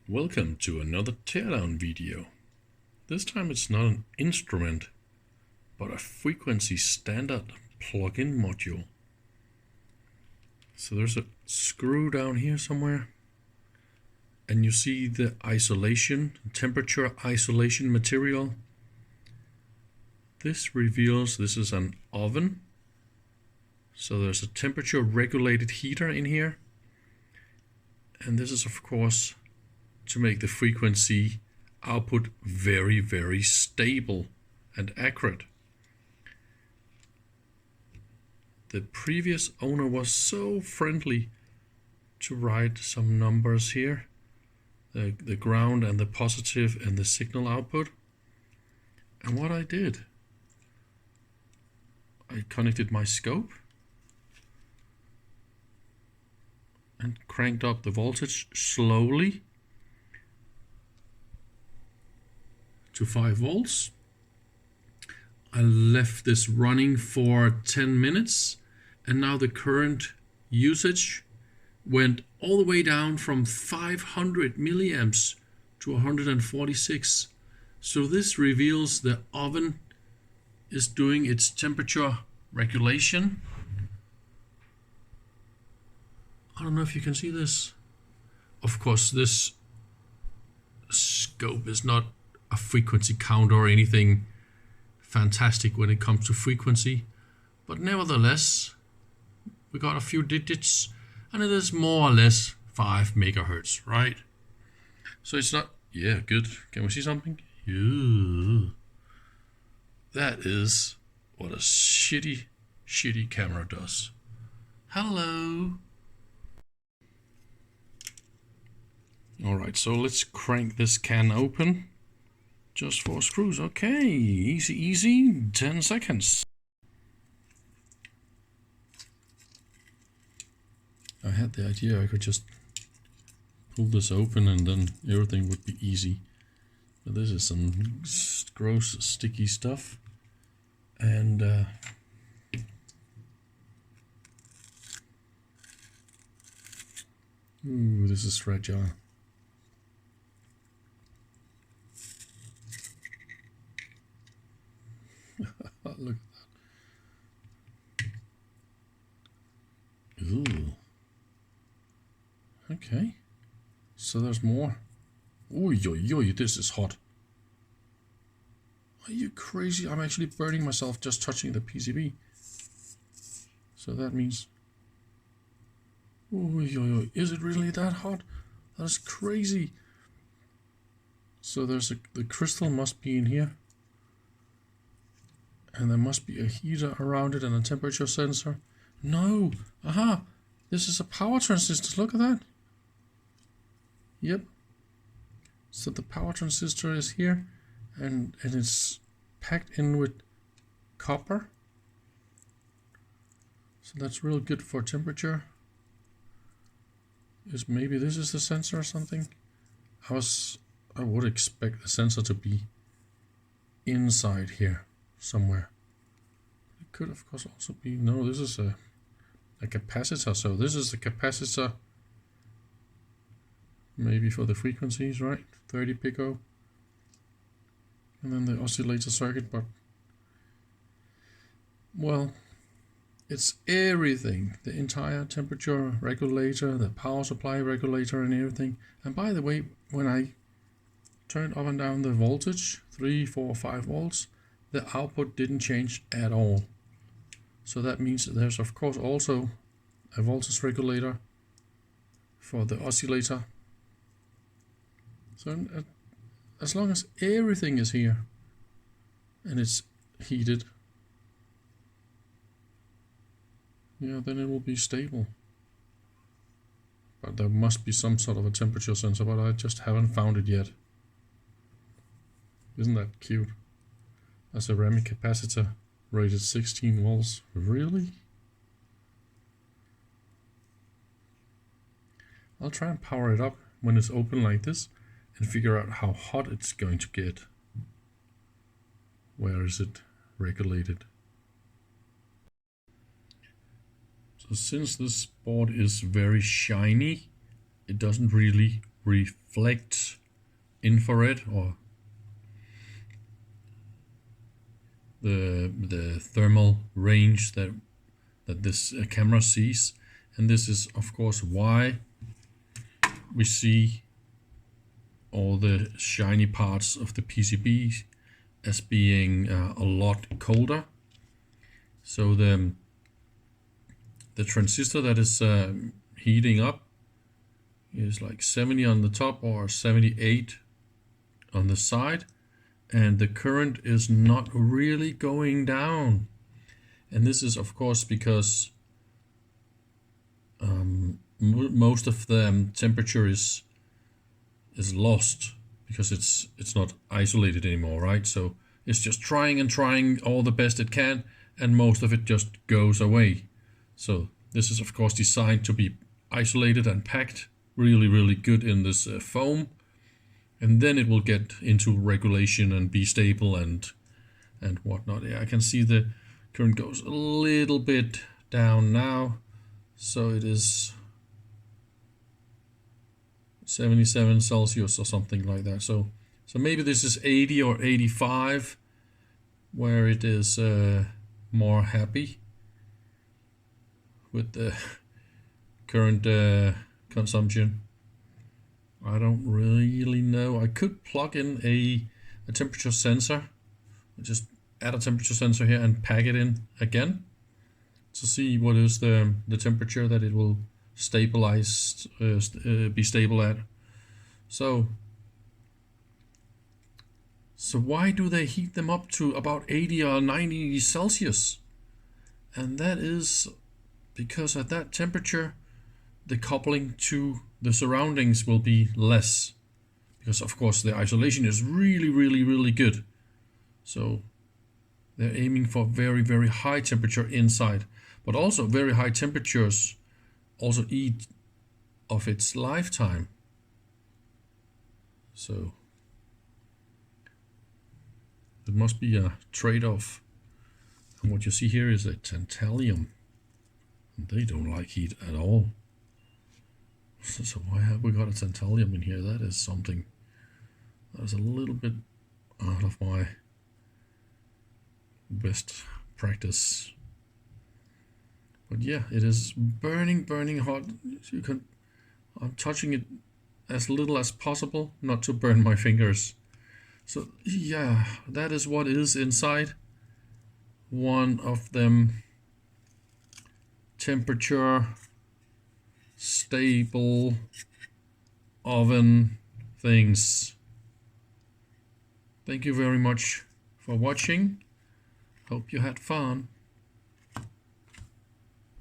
Welcome to another teardown video. This time it's not an instrument, but a frequency standard plug-in module. So there's a screw down here somewhere, and you see the isolation, temperature isolation material. This reveals this is an oven. So there's a temperature regulated heater in here. And this is of course to make the frequency output very, very stable and accurate. The previous owner was so friendly to write some numbers here, the ground and the positive and the signal output. And what I did, I connected my scope and cranked up the voltage slowly to 5 volts. I left this running for 10 minutes, and now the current usage went all the way down from 500 milliamps to 146. So this reveals the oven is doing its temperature regulation. I don't know if you can see this. Of course, this scope is not a frequency counter or anything fantastic when it comes to frequency, but nevertheless we got a few digits and it is more or less 5 megahertz, right? So it's not, yeah, good. Can we see something? Yeah. That is what a shitty camera does. Hello. Alright, so let's crank this can open. Just 4 screws, okay, easy, 10 seconds. I had the idea I could just pull this open and then everything would be easy. But this is some gross sticky stuff. And ooh, this is fragile. Look at that. Ooh. Okay. So there's more. Ooh, this is hot. Are you crazy? I'm actually burning myself just touching the PCB. So that means... Ooh, is it really that hot? That's crazy. So there's the crystal must be in here. And there must be a heater around it and a temperature sensor. No! Aha! This is a power transistor. Look at that. Yep. So the power transistor is here and it's packed in with copper. So that's real good for temperature. Maybe this is the sensor or something. I would expect the sensor to be inside here somewhere. It could of course also be, no, this is a capacitor. So this is the capacitor maybe for the frequencies, right? 30 pico. And then the oscillator circuit, but well, it's everything. The entire temperature regulator, the power supply regulator and everything. And by the way, when I turned up and down the voltage, 3, 4, 5 volts, the output didn't change at all. So that means that there's of course also a voltage regulator for the oscillator. So as long as everything is here and it's heated, yeah, then it will be stable. But there must be some sort of a temperature sensor, but I just haven't found it yet. Isn't that cute? A ceramic capacitor rated 16 volts. Really? I'll try and power it up when it's open like this and figure out how hot it's going to get. Where is it regulated? So since this board is very shiny, it doesn't really reflect infrared, or the thermal range that this camera sees. And this is of course why we see all the shiny parts of the PCB as being a lot colder. So the transistor that is heating up is like 70 on the top or 78 on the side, and the current is not really going down. And this is of course because most of the temperature is lost, because it's not isolated anymore, right? So it's just trying and trying all the best it can, and most of it just goes away. So this is of course designed to be isolated and packed really good in this foam, and then it will get into regulation and be stable and whatnot. Yeah, I can see the current goes a little bit down now, so it is 77 Celsius or something like that. So maybe this is 80 or 85 where it is more happy with the current consumption. I don't really know. I could plug in a temperature sensor, just add a temperature sensor here and pack it in again to see what is the temperature that it will stabilize, be stable at. So why do they heat them up to about 80 or 90 Celsius? And that is because at that temperature the coupling to the surroundings will be less, because of course the isolation is really good. So they're aiming for very high temperature inside, but also very high temperatures also eat of its lifetime. So it must be a trade-off. And what you see here is a tantalum. They don't like heat at all. So why have we got a tantalum in here? That is something that is a little bit out of my best practice. But yeah, it is burning hot. I'm touching it as little as possible not to burn my fingers. So yeah, that is what is inside one of them temperature stable oven things. Thank you very much for watching. Hope you had fun.